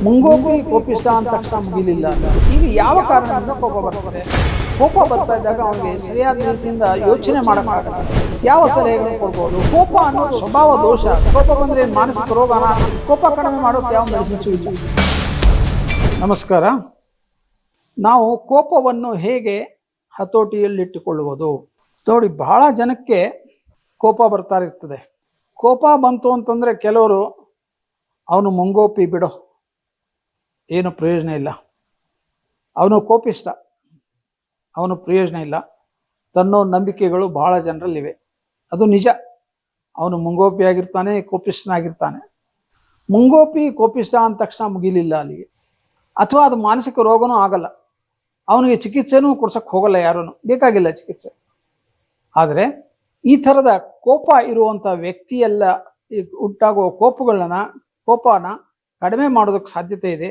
ಮುಂಗೋಪಿ ಕೋಪಿಷ್ಟ ಅಂದ ತಕ್ಷಣ ಮುಗಿಲಿಲ್ಲ. ಈಗ ಯಾವ ಕಾರಣದಿಂದ ಕೋಪ ಬರ್ತದೆ? ಕೋಪ ಬರ್ತಾ ಇದ್ದಾಗ ಅವನಿಗೆ ಸರಿಯಾದ ರೀತಿಯಿಂದ ಯೋಚನೆ ಮಾಡೋಕ್ಕಾಗಲ್ಲ. ಯಾವ ಸಲಹೆಗಳನ್ನು ಕೊಡ್ಬೋದು? ಕೋಪ ಅನ್ನೋದು ಸ್ವಭಾವ ದೋಷ. ಕೋಪ ಬಂದ್ರೆ ಮಾನಸಿಕ ರೋಗನ? ಕೋಪ ಕಡಿಮೆ ಮಾಡೋಕೆ ಯಾವ ಮೆಡಿಸಿನ್ಸು ಇಲ್ಲ. ನಮಸ್ಕಾರ. ನಾವು ಕೋಪವನ್ನು ಹೇಗೆ ಹತೋಟಿಯಲ್ಲಿಟ್ಟುಕೊಳ್ಳುವುದು? ನೋಡಿ, ಬಹಳ ಜನಕ್ಕೆ ಕೋಪ ಬರ್ತಾ ಇರ್ತದೆ. ಕೋಪ ಬಂತು ಅಂತಂದ್ರೆ ಕೆಲವರು ಅವನು ಮುಂಗೋಪಿ ಬಿಡೋ, ಏನು ಪ್ರಯೋಜನ ಇಲ್ಲ, ಅವನು ಕೋಪಿಷ್ಟ, ಅವನು ಪ್ರಯೋಜನ ಇಲ್ಲ ತನ್ನೋ ನಂಬಿಕೆಗಳು ಬಹಳ ಜನರಲ್ಲಿವೆ. ಅದು ನಿಜ. ಅವನು ಮುಂಗೋಪಿ ಆಗಿರ್ತಾನೆ, ಕೋಪಿಷ್ಟನಾಗಿರ್ತಾನೆ. ಮುಂಗೋಪಿ ಕೋಪಿಷ್ಟ ಅಂದ ತಕ್ಷಣ ಮುಗಿಲಿಲ್ಲ ಅಲ್ಲಿಗೆ. ಅಥವಾ ಅದು ಮಾನಸಿಕ ರೋಗನೂ ಆಗಲ್ಲ. ಅವನಿಗೆ ಚಿಕಿತ್ಸೆನೂ ಕೊಡ್ಸಕ್ಕೆ ಹೋಗಲ್ಲ, ಯಾರೂ ಬೇಕಾಗಿಲ್ಲ ಚಿಕಿತ್ಸೆ. ಆದರೆ ಈ ಥರದ ಕೋಪ ಇರುವಂಥ ವ್ಯಕ್ತಿಯೆಲ್ಲ ಉಂಟಾಗುವ ಕೋಪನ ಕಡಿಮೆ ಮಾಡೋದಕ್ಕೆ ಸಾಧ್ಯತೆ ಇದೆ.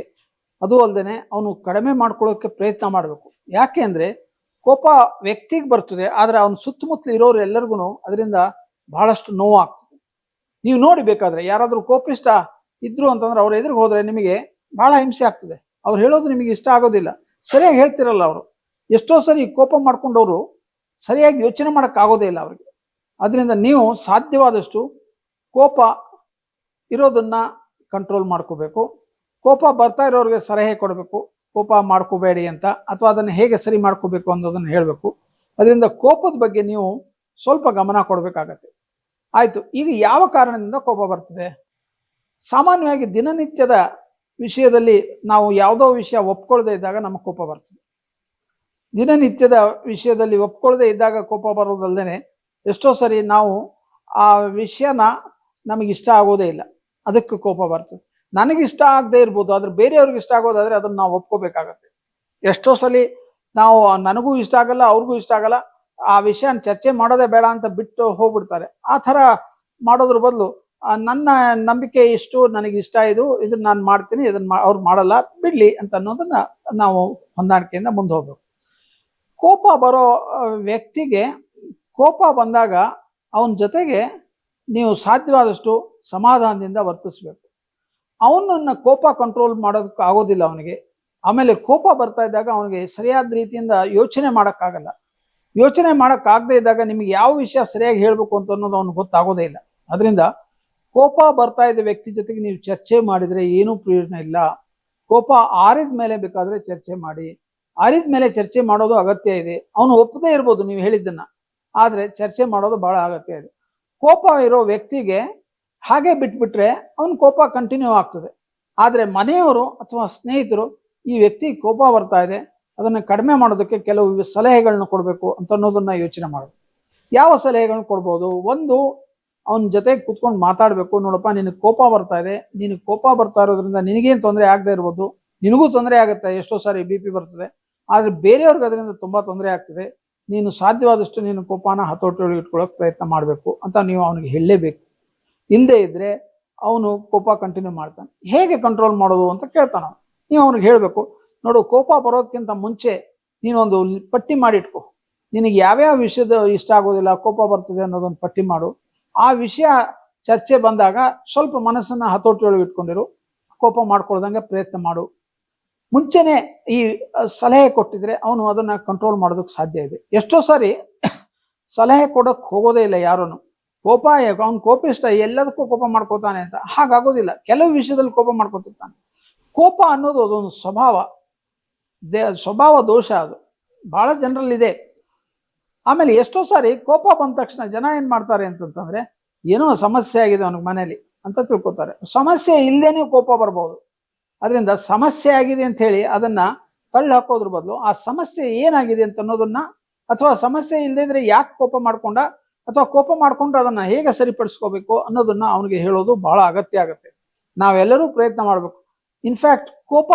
ಅದು ಅಲ್ಲದೆ ಅವನು ಕಡಿಮೆ ಮಾಡ್ಕೊಳ್ಳೋಕ್ಕೆ ಪ್ರಯತ್ನ ಮಾಡಬೇಕು. ಯಾಕೆ ಅಂದರೆ ಕೋಪ ವ್ಯಕ್ತಿಗೆ ಬರ್ತದೆ, ಆದರೆ ಅವನ ಸುತ್ತಮುತ್ತಲು ಇರೋರು ಎಲ್ಲರಿಗೂ ಅದರಿಂದ ಬಹಳಷ್ಟು ನೋವಾಗ್ತದೆ. ನೀವು ನೋಡಿ, ಬೇಕಾದ್ರೆ ಯಾರಾದರೂ ಕೋಪಿಷ್ಟ ಇದ್ರು ಅಂತಂದ್ರೆ ಅವ್ರ ಎದುರಿಗೆ ಹೋದರೆ ನಿಮಗೆ ಬಹಳ ಹಿಂಸೆ ಆಗ್ತದೆ. ಅವ್ರು ಹೇಳೋದು ನಿಮಗೆ ಇಷ್ಟ ಆಗೋದಿಲ್ಲ. ಸರಿಯಾಗಿ ಹೇಳ್ತಿರಲ್ಲ ಅವರು. ಎಷ್ಟೋ ಸರಿ ಕೋಪ ಮಾಡ್ಕೊಂಡವರು ಸರಿಯಾಗಿ ಯೋಚನೆ ಮಾಡೋಕ್ಕಾಗೋದೇ ಇಲ್ಲ ಅವ್ರಿಗೆ. ಅದರಿಂದ ನೀವು ಸಾಧ್ಯವಾದಷ್ಟು ಕೋಪ ಇರೋದನ್ನ ಕಂಟ್ರೋಲ್ ಮಾಡ್ಕೋಬೇಕು. ಕೋಪ ಬರ್ತಾ ಇರೋರಿಗೆ ಸಲಹೆ ಕೊಡಬೇಕು, ಕೋಪ ಮಾಡ್ಕೋಬೇಡಿ ಅಂತ, ಅಥವಾ ಅದನ್ನು ಹೇಗೆ ಸರಿ ಮಾಡ್ಕೋಬೇಕು ಅನ್ನೋದನ್ನು ಹೇಳಬೇಕು. ಅದರಿಂದ ಕೋಪದ ಬಗ್ಗೆ ನೀವು ಸ್ವಲ್ಪ ಗಮನ ಕೊಡಬೇಕಾಗತ್ತೆ. ಆಯಿತು, ಈಗ ಯಾವ ಕಾರಣದಿಂದ ಕೋಪ ಬರ್ತದೆ? ಸಾಮಾನ್ಯವಾಗಿ ದಿನನಿತ್ಯದ ವಿಷಯದಲ್ಲಿ ನಾವು ಯಾವುದೋ ವಿಷಯ ಒಪ್ಕೊಳ್ಳದೆ ಇದ್ದಾಗ ನಮಗೆ ಕೋಪ ಬರ್ತದೆ. ದಿನನಿತ್ಯದ ವಿಷಯದಲ್ಲಿ ಒಪ್ಕೊಳ್ಳದೆ ಇದ್ದಾಗ ಕೋಪ ಬರೋದಲ್ಲದೆ ಎಷ್ಟೋ ಸರಿ ನಾವು ಆ ವಿಷಯನ ನಮಗಿಷ್ಟ ಆಗೋದೇ ಇಲ್ಲ, ಅದಕ್ಕೆ ಕೋಪ ಬರ್ತದೆ. ನನಗಿಷ್ಟ ಆಗದೆ ಇರ್ಬೋದು, ಆದ್ರೆ ಬೇರೆಯವ್ರಿಗೆ ಇಷ್ಟ ಆಗೋದಾದ್ರೆ ಅದನ್ನು ನಾವು ಒಪ್ಕೋಬೇಕಾಗತ್ತೆ. ಎಷ್ಟೋ ಸಲ ನಾವು ನನಗೂ ಇಷ್ಟ ಆಗಲ್ಲ, ಅವ್ರಿಗೂ ಇಷ್ಟ ಆಗಲ್ಲ, ಆ ವಿಷಯನ ಚರ್ಚೆ ಮಾಡೋದೇ ಬೇಡ ಅಂತ ಬಿಟ್ಟು ಹೋಗ್ಬಿಡ್ತಾರೆ. ಆ ಥರ ಮಾಡೋದ್ರ ಬದಲು ನನ್ನ ನಂಬಿಕೆ ಇಷ್ಟು, ನನಗಿಷ್ಟ ಇದನ್ನ ನಾನು ಮಾಡ್ತೀನಿ, ಇದನ್ನ ಅವ್ರು ಮಾಡಲ್ಲ, ಬಿಡ್ಲಿ ಅಂತ ಅನ್ನೋದನ್ನ ನಾವು ಹೊಂದಾಣಿಕೆಯಿಂದ ಮುಂದೆ ಹೋಗ್ಬೇಕು. ಕೋಪ ಬರೋ ವ್ಯಕ್ತಿಗೆ ಕೋಪ ಬಂದಾಗ ಅವನ ಜೊತೆಗೆ ನೀವು ಸಾಧ್ಯವಾದಷ್ಟು ಸಮಾಧಾನದಿಂದ ವರ್ತಿಸ್ಬೇಕು. ಅವನನ್ನ ಕೋಪ ಕಂಟ್ರೋಲ್ ಮಾಡೋದಕ್ಕೆ ಆಗೋದಿಲ್ಲ ಅವನಿಗೆ. ಆಮೇಲೆ ಕೋಪ ಬರ್ತಾ ಇದ್ದಾಗ ಅವನಿಗೆ ಸರಿಯಾದ ರೀತಿಯಿಂದ ಯೋಚನೆ ಮಾಡೋಕ್ಕಾಗಲ್ಲ. ಯೋಚನೆ ಮಾಡೋಕ್ಕಾಗದೇ ಇದ್ದಾಗ ನಿಮಗೆ ಯಾವ ವಿಷಯ ಸರಿಯಾಗಿ ಹೇಳ್ಬೇಕು ಅಂತ ಅನ್ನೋದು ಅವ್ನಿಗೆ ಗೊತ್ತಾಗೋದೇ ಇಲ್ಲ. ಅದರಿಂದ ಕೋಪ ಬರ್ತಾ ಇದ್ದ ವ್ಯಕ್ತಿ ಜೊತೆಗೆ ನೀವು ಚರ್ಚೆ ಮಾಡಿದ್ರೆ ಏನೂ ಪ್ರಯೋಜನ ಇಲ್ಲ. ಕೋಪ ಆರಿದ ಮೇಲೆ ಬೇಕಾದ್ರೆ ಚರ್ಚೆ ಮಾಡಿ. ಆರಿದ ಮೇಲೆ ಚರ್ಚೆ ಮಾಡೋದು ಅಗತ್ಯ ಇದೆ. ಅವನು ಒಪ್ಪದೇ ಇರ್ಬೋದು ನೀವು ಹೇಳಿದ್ದನ್ನ, ಆದ್ರೆ ಚರ್ಚೆ ಮಾಡೋದು ಬಹಳ ಅಗತ್ಯ ಇದೆ. ಕೋಪ ಇರೋ ವ್ಯಕ್ತಿಗೆ ಹಾಗೆ ಬಿಟ್ಬಿಟ್ರೆ ಅವನ ಕೋಪ ಕಂಟಿನ್ಯೂ ಆಗ್ತದೆ. ಆದ್ರೆ ಮನೆಯವರು ಅಥವಾ ಸ್ನೇಹಿತರು ಈ ವ್ಯಕ್ತಿ ಕೋಪ ಬರ್ತಾ ಇದೆ, ಅದನ್ನ ಕಡಿಮೆ ಮಾಡೋದಕ್ಕೆ ಕೆಲವು ಸಲಹೆಗಳನ್ನ ಕೊಡಬೇಕು ಅಂತ ಅನ್ನೋದನ್ನ ಯೋಚನೆ ಮಾಡಬೇಕು. ಯಾವ ಸಲಹೆಗಳನ್ನ ಕೊಡ್ಬೋದು? ಒಂದು, ಅವನ ಜೊತೆಗೆ ಕುತ್ಕೊಂಡು ಮಾತಾಡ್ಬೇಕು. ನೋಡಪ್ಪ, ನಿನಗೆ ಕೋಪ ಬರ್ತಾ ಇದೆ, ನಿನಗೆ ಕೋಪ ಬರ್ತಾ ಇರೋದ್ರಿಂದ ನಿನಗೇನು ತೊಂದರೆ ಆಗದೆ ಇರ್ಬೋದು, ನಿನಗೂ ತೊಂದರೆ ಆಗುತ್ತೆ. ಎಷ್ಟೋ ಸಾರಿ BP ಬರ್ತದೆ, ಆದ್ರೆ ಬೇರೆಯವ್ರಿಗೆ ಅದರಿಂದ ತುಂಬಾ ತೊಂದರೆ ಆಗ್ತದೆ. ನೀನು ಸಾಧ್ಯವಾದಷ್ಟು ನೀನು ಕೋಪನ ಹತೋಟಿಯೊಳಗೆ ಇಟ್ಕೊಳ್ಳೋಕೆ ಪ್ರಯತ್ನ ಮಾಡಬೇಕು ಅಂತ ನೀವು ಅವನಿಗೆ ಹೇಳಲೇಬೇಕು. ಇಲ್ಲದೆ ಇದ್ರೆ ಅವನು ಕೋಪ ಕಂಟಿನ್ಯೂ ಮಾಡ್ತಾನೆ. ಹೇಗೆ ಕಂಟ್ರೋಲ್ ಮಾಡೋದು ಅಂತ ಕೇಳ್ತಾನ. ನೀವು ಅವ್ನಿಗೆ ಹೇಳಬೇಕು, ನೋಡು, ಕೋಪ ಬರೋದಕ್ಕಿಂತ ಮುಂಚೆ ನೀನೊಂದು ಪಟ್ಟಿ ಮಾಡಿಟ್ಕೊ. ನಿನಗೆ ಯಾವ್ಯಾವ ವಿಷಯದ ಇಷ್ಟ ಆಗೋದಿಲ್ಲ, ಕೋಪ ಬರ್ತದೆ ಅನ್ನೋದೊಂದು ಪಟ್ಟಿ ಮಾಡು. ಆ ವಿಷಯ ಚರ್ಚೆ ಬಂದಾಗ ಸ್ವಲ್ಪ ಮನಸ್ಸನ್ನ ಹತೋಟಿಯೊಳಗೆ ಇಟ್ಕೊಂಡಿರು, ಕೋಪ ಮಾಡ್ಕೊಳ್ದಂಗೆ ಪ್ರಯತ್ನ ಮಾಡು. ಮುಂಚೆನೆ ಈ ಸಲಹೆ ಕೊಟ್ಟಿದ್ರೆ ಅವನು ಅದನ್ನ ಕಂಟ್ರೋಲ್ ಮಾಡೋದಕ್ಕೆ ಸಾಧ್ಯ ಇದೆ. ಎಷ್ಟೋ ಸಾರಿ ಸಲಹೆ ಕೊಡೋಕೆ ಹೋಗೋದೇ ಇಲ್ಲ ಯಾರನ್ನು. ಕೋಪ, ಅವ್ನು ಕೋಪಿಷ್ಟ, ಎಲ್ಲದಕ್ಕೂ ಕೋಪ ಮಾಡ್ಕೋತಾನೆ ಅಂತ. ಹಾಗಾಗೋದಿಲ್ಲ. ಕೆಲವು ವಿಷಯದಲ್ಲಿ ಕೋಪ ಮಾಡ್ಕೋತಿರ್ತಾನೆ. ಕೋಪ ಅನ್ನೋದು ಅದೊಂದು ಸ್ವಭಾವ ದೋಷ. ಅದು ಬಹಳ ಜನರಲ್ಲಿದೆ. ಆಮೇಲೆ ಎಷ್ಟೋ ಸಾರಿ ಕೋಪ ಬಂದ ತಕ್ಷಣ ಜನ ಏನ್ ಮಾಡ್ತಾರೆ ಅಂತಂದ್ರೆ, ಏನೋ ಸಮಸ್ಯೆ ಆಗಿದೆ ಅವನಿಗೆ ಮನೇಲಿ ಅಂತ ತಿಳ್ಕೊತಾರೆ. ಸಮಸ್ಯೆ ಇಲ್ಲದೇನೆ ಕೋಪ ಬರ್ಬೋದು. ಅದರಿಂದ ಸಮಸ್ಯೆ ಆಗಿದೆ ಅಂತ ಹೇಳಿ ಅದನ್ನ ತಳ್ಳಿ ಹಾಕೋದ್ರ ಬದಲು ಆ ಸಮಸ್ಯೆ ಏನಾಗಿದೆ ಅಂತ ಅನ್ನೋದನ್ನ, ಅಥವಾ ಸಮಸ್ಯೆ ಇಲ್ಲದೇ ಇದ್ರೆ ಯಾಕೆ ಕೋಪ ಮಾಡ್ಕೊಂಡ, ಅಥವಾ ಕೋಪ ಮಾಡ್ಕೊಂಡ್ರೆ ಅದನ್ನ ಹೇಗೆ ಸರಿಪಡಿಸ್ಕೋಬೇಕು ಅನ್ನೋದನ್ನ ಅವನಿಗೆ ಹೇಳೋದು ಬಹಳ ಅಗತ್ಯ ಆಗುತ್ತೆ. ನಾವೆಲ್ಲರೂ ಪ್ರಯತ್ನ ಮಾಡಬೇಕು. ಇನ್ಫ್ಯಾಕ್ಟ್ ಕೋಪ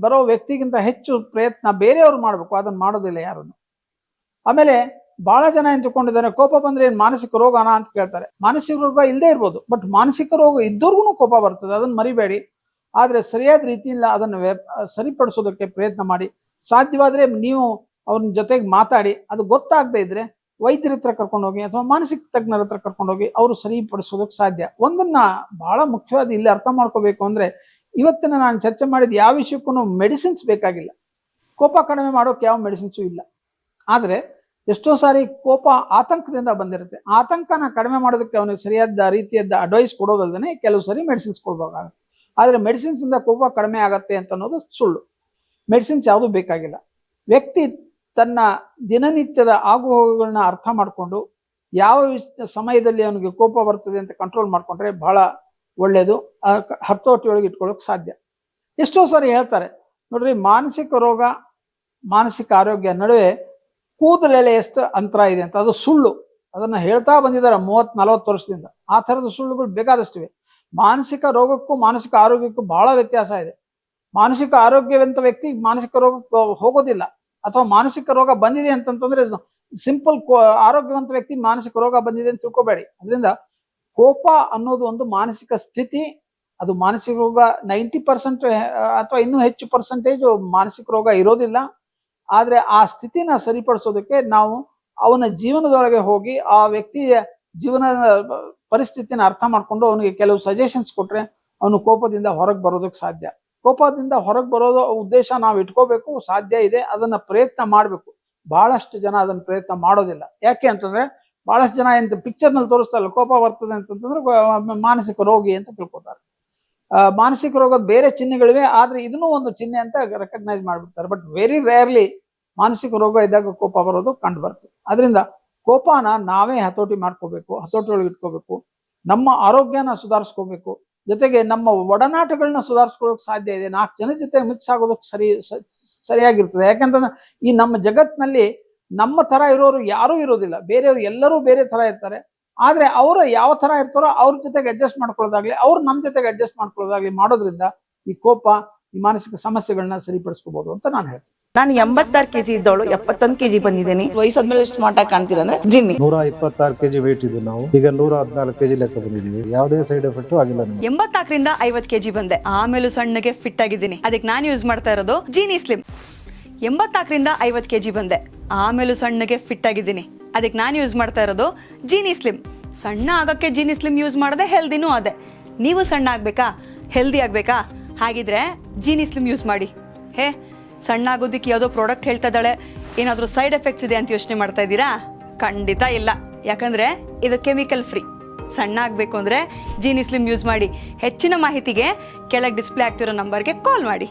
ಬರೋ ವ್ಯಕ್ತಿಗಿಂತ ಹೆಚ್ಚು ಪ್ರಯತ್ನ ಬೇರೆಯವರು ಮಾಡಬೇಕು. ಅದನ್ನ ಮಾಡೋದಿಲ್ಲ ಯಾರನ್ನು. ಆಮೇಲೆ ಬಹಳ ಜನ ಏನ್ ತಿಳ್ಕೊಂಡಿದ್ದಾರೆ, ಕೋಪ ಬಂದ್ರೆ ಏನ್ ಮಾನಸಿಕ ರೋಗನಾ ಅಂತ ಕೇಳ್ತಾರೆ. ಮಾನಸಿಕ ರೋಗ ಇಲ್ಲದೆ ಇರ್ಬೋದು, ಬಟ್ ಮಾನಸಿಕ ರೋಗ ಇದ್ದವ್ರಿಗೂ ಕೋಪ ಬರ್ತದೆ, ಅದನ್ನ ಮರಿಬೇಡಿ. ಆದ್ರೆ ಸರಿಯಾದ ರೀತಿಯಿಂದ ಅದನ್ನು ಸರಿಪಡಿಸೋದಕ್ಕೆ ಪ್ರಯತ್ನ ಮಾಡಿ. ಸಾಧ್ಯವಾದ್ರೆ ನೀವು ಅವ್ರ ಜೊತೆಗೆ ಮಾತಾಡಿ. ಅದು ಗೊತ್ತಾಗದೇ ಇದ್ರೆ ವೈದ್ಯರ ಹತ್ರ ಕರ್ಕೊಂಡೋಗಿ ಅಥವಾ ಮಾನಸಿಕ ತಜ್ಞರ ಹತ್ರ ಕರ್ಕೊಂಡೋಗಿ ಅವರು ಸರಿಪಡಿಸೋದಕ್ಕೆ ಸಾಧ್ಯ. ಒಂದನ್ನ ಬಹಳ ಮುಖ್ಯವಾದ ಇಲ್ಲಿ ಅರ್ಥ ಮಾಡ್ಕೋಬೇಕು ಅಂದ್ರೆ, ಇವತ್ತಿನ ನಾನು ಚರ್ಚೆ ಮಾಡಿದ ಯಾವ ವಿಷಯಕ್ಕೂ ಮೆಡಿಸಿನ್ಸ್ ಬೇಕಾಗಿಲ್ಲ. ಕೋಪ ಕಡಿಮೆ ಮಾಡೋಕೆ ಯಾವ ಮೆಡಿಸಿನ್ಸು ಇಲ್ಲ. ಆದರೆ ಎಷ್ಟೋ ಸಾರಿ ಕೋಪ ಆತಂಕದಿಂದ ಬಂದಿರುತ್ತೆ. ಆತಂಕನ ಕಡಿಮೆ ಮಾಡೋದಕ್ಕೆ ಅವನಿಗೆ ಸರಿಯಾದ ರೀತಿಯಾದ ಅಡ್ವೈಸ್ ಕೊಡೋದಲ್ಲದೆ ಕೆಲವು ಸರಿ ಮೆಡಿಸಿನ್ಸ್ ಕೊಡ್ಬೇಕಾಗುತ್ತೆ. ಆದರೆ ಮೆಡಿಸಿನ್ಸಿಂದ ಕೋಪ ಕಡಿಮೆ ಆಗತ್ತೆ ಅಂತ ಅನ್ನೋದು ಸುಳ್ಳು. ಮೆಡಿಸಿನ್ಸ್ ಯಾವುದೂ ಬೇಕಾಗಿಲ್ಲ. ವ್ಯಕ್ತಿ ತನ್ನ ದಿನನಿತ್ಯದ ಆಗುಹೋಗುಗಳನ್ನ ಅರ್ಥ ಮಾಡಿಕೊಂಡು ಯಾವ ಸಮಯದಲ್ಲಿ ಅವನಿಗೆ ಕೋಪ ಬರ್ತದೆ ಅಂತ ಕಂಟ್ರೋಲ್ ಮಾಡಿಕೊಂಡ್ರೆ ಬಹಳ ಒಳ್ಳೆಯದು. ಹತೋಟಿಯೊಳಗೆ ಇಟ್ಕೊಳ್ಳೋಕೆ ಸಾಧ್ಯ. ಎಷ್ಟೋ ಸಾರಿ ಹೇಳ್ತಾರೆ ನೋಡ್ರಿ, ಮಾನಸಿಕ ರೋಗ ಮಾನಸಿಕ ಆರೋಗ್ಯ ನಡುವೆ ಕೂದಲೆಲೆ ಎಷ್ಟು ಅಂತರ ಇದೆ ಅಂತ. ಅದು ಸುಳ್ಳು. ಅದನ್ನ ಹೇಳ್ತಾ ಬಂದಿದ್ದಾರೆ 30-40 ವರ್ಷದಿಂದ. ಆ ಥರದ ಸುಳ್ಳುಗಳು ಬೇಕಾದಷ್ಟಿವೆ. ಮಾನಸಿಕ ರೋಗಕ್ಕೂ ಮಾನಸಿಕ ಆರೋಗ್ಯಕ್ಕೂ ಬಹಳ ವ್ಯತ್ಯಾಸ ಇದೆ. ಮಾನಸಿಕ ಆರೋಗ್ಯವಂತ ವ್ಯಕ್ತಿ ಮಾನಸಿಕ ರೋಗಕ್ಕೆ ಹೋಗೋದಿಲ್ಲ, ಅಥವಾ ಮಾನಸಿಕ ರೋಗ ಬಂದಿದೆ ಅಂತಂತಂದ್ರೆ ಸಿಂಪಲ್ ಆರೋಗ್ಯವಂತ ವ್ಯಕ್ತಿ ಮಾನಸಿಕ ರೋಗ ಬಂದಿದೆ ಅಂತ ತಿಳ್ಕೊಬೇಡಿ. ಅದರಿಂದ ಕೋಪ ಅನ್ನೋದು ಒಂದು ಮಾನಸಿಕ ಸ್ಥಿತಿ. ಅದು ಮಾನಸಿಕ ರೋಗ 90% ಅಥವಾ ಇನ್ನೂ ಹೆಚ್ಚು ಪರ್ಸೆಂಟೇಜ್ ಮಾನಸಿಕ ರೋಗ ಇರೋದಿಲ್ಲ. ಆದ್ರೆ ಆ ಸ್ಥಿತಿನ ಸರಿಪಡಿಸೋದಕ್ಕೆ ನಾವು ಅವನ ಜೀವನದೊಳಗೆ ಹೋಗಿ ಆ ವ್ಯಕ್ತಿಯ ಜೀವನದ ಪರಿಸ್ಥಿತಿನ ಅರ್ಥ ಮಾಡ್ಕೊಂಡು ಅವನಿಗೆ ಕೆಲವು ಸಜೆಷನ್ಸ್ ಕೊಟ್ರೆ ಅವನು ಕೋಪದಿಂದ ಹೊರಗೆ ಬರೋದಕ್ಕೆ ಸಾಧ್ಯ. ಕೋಪದಿಂದ ಹೊರಗೆ ಬರೋದು ಉದ್ದೇಶ ನಾವು ಇಟ್ಕೋಬೇಕು, ಸಾಧ್ಯ ಇದೆ, ಅದನ್ನ ಪ್ರಯತ್ನ ಮಾಡಬೇಕು. ಬಹಳಷ್ಟು ಜನ ಅದನ್ನ ಪ್ರಯತ್ನ ಮಾಡೋದಿಲ್ಲ. ಯಾಕೆ ಅಂತಂದ್ರೆ ಬಹಳಷ್ಟು ಜನ ಎಂತ ಪಿಕ್ಚರ್ನಲ್ಲಿ ತೋರಿಸ್ತಾರಲ್ಲ, ಕೋಪ ಬರ್ತದೆ ಅಂತಂದ್ರೆ ಮಾನಸಿಕ ರೋಗಿ ಅಂತ ತಿಳ್ಕೊತಾರೆ. ಮಾನಸಿಕ ರೋಗದ ಬೇರೆ ಚಿಹ್ನೆಗಳಿವೆ, ಆದ್ರೆ ಇದನ್ನೂ ಒಂದು ಚಿಹ್ನೆ ಅಂತ ರೆಕಗ್ನೈಸ್ ಮಾಡ್ಬಿಡ್ತಾರೆ. ಬಟ್ ವೆರಿ ರೇರ್ಲಿ ಮಾನಸಿಕ ರೋಗ ಇದ್ದಾಗ ಕೋಪ ಬರೋದು ಕಂಡು ಬರ್ತದೆ. ಅದರಿಂದ ಕೋಪನ ನಾವೇ ಹತೋಟಿ ಮಾಡ್ಕೋಬೇಕು, ಹತೋಟಿಯೊಳಗೆ ಇಟ್ಕೋಬೇಕು. ನಮ್ಮ ಆರೋಗ್ಯನ ಸುಧಾರಿಸ್ಕೋಬೇಕು, ಜೊತೆಗೆ ನಮ್ಮ ಒಡನಾಟಗಳನ್ನ ಸುಧಾರಿಸ್ಕೊಳ್ಳೋಕೆ ಸಾಧ್ಯ ಇದೆ. 4 ಜನದ ಜೊತೆ ಮಿಕ್ಸ್ ಆಗೋದಕ್ಕೆ ಸರಿಯಾಗಿರ್ತದೆ. ಯಾಕಂತಂದ್ರೆ ಈ ನಮ್ಮ ಜಗತ್ತಿನಲ್ಲಿ ನಮ್ಮ ತರ ಇರೋರು ಯಾರೂ ಇರೋದಿಲ್ಲ. ಬೇರೆಯವರು ಎಲ್ಲರೂ ಬೇರೆ ತರ ಇರ್ತಾರೆ. ಆದ್ರೆ ಅವರು ಯಾವ ತರ ಇರ್ತಾರೋ ಅವ್ರ ಜೊತೆಗೆ ಅಡ್ಜಸ್ಟ್ ಮಾಡ್ಕೊಳ್ಳೋದಾಗ್ಲಿ, ಅವ್ರು ನಮ್ಮ ಜೊತೆಗೆ ಅಡ್ಜಸ್ಟ್ ಮಾಡ್ಕೊಳ್ಳೋದಾಗ್ಲಿ ಮಾಡೋದ್ರಿಂದ ಈ ಕೋಪ, ಈ ಮಾನಸಿಕ ಸಮಸ್ಯೆಗಳನ್ನ ಸರಿಪಡಿಸ್ಕೋಬಹುದು ಅಂತ ನಾನು ಹೇಳ್ತೀನಿ. ನಾನು 86 kg ಇದ್ದವಳು 71 kg ಬಂದಿದ್ದೀನಿ. ವಯಸ್ಸಾದ್ಮೇಲೆ ಸ್ಮಾರ್ಟ್ ಆಗಿ ಕಾಣ್ತೀರ ಅಂದ್ರೆ ಜಿನ್ನಿ. 126 kg ವೇಟ್ ಇದ್ದು ನಾವು ಈಗ 114 kg ಲೆಕ್ಕ ಬಂದಿದ್ದೀವಿ. ಯಾವುದೇ ಸೈಡ್ ಎಫೆಕ್ಟ್ ಆಗಿಲ್ಲ. 84ರಿಂದ 50 kg ಬಂದೆ. ಆಮೇಲೆ ಸಣ್ಣಗೆ ಫಿಟ್ ಆಗಿದ್ದೀನಿ. ಅದಕ್ಕೆ ನಾನು ಯೂಸ್ ಮಾಡ್ತಾ ಇರೋದು ಜೀನಿ ಸ್ಲಿಮ್. 84ರಿಂದ 50 kg ಬಂದೆ. ಆಮೇಲೆ ಸಣ್ಣಗೆ ಫಿಟ್ ಆಗಿದ್ದೀನಿ. ಅದಕ್ಕೆ ನಾನು ಯೂಸ್ ಮಾಡ್ತಾ ಇರೋದು ಜೀನಿ ಸ್ಲಿಮ್. ಸಣ್ಣ ಆಗಕ್ಕೆ ಜೀನಿ ಸ್ಲಿಮ್ ಯೂಸ್ ಮಾಡದೆ ಹೆಲ್ದಿನೂ ಅದೇ. ನೀವು ಸಣ್ಣ ಆಗ್ಬೇಕಾ, ಹೆಲ್ದಿ ಆಗ್ಬೇಕಾ? ಹಾಗಿದ್ರೆ ಜೀನಿ ಸ್ಲಿಮ್ ಯೂಸ್ ಮಾಡಿ. ಸಣ್ಣ ಆಗೋದಕ್ಕೆ ಯಾವುದೋ ಪ್ರಾಡಕ್ಟ್ ಹೇಳ್ತಾ ಇದ್ದಾಳೆ, ಏನಾದರೂ ಸೈಡ್ ಎಫೆಕ್ಟ್ಸ್ ಇದೆ ಅಂತ ಯೋಚನೆ ಮಾಡ್ತಾ ಇದ್ದೀರಾ? ಖಂಡಿತ ಇಲ್ಲ. ಯಾಕಂದ್ರೆ ಇದು ಕೆಮಿಕಲ್ ಫ್ರೀ. ಸಣ್ಣ ಆಗಬೇಕು ಅಂದರೆ ಜೀನಿ ಸ್ಲಿಮ್ ಯೂಸ್ ಮಾಡಿ. ಹೆಚ್ಚಿನ ಮಾಹಿತಿಗೆ ಕೆಳಗೆ ಡಿಸ್ಪ್ಲೇ ಆಗ್ತಿರೋ ನಂಬರ್ಗೆ ಕಾಲ್ ಮಾಡಿ.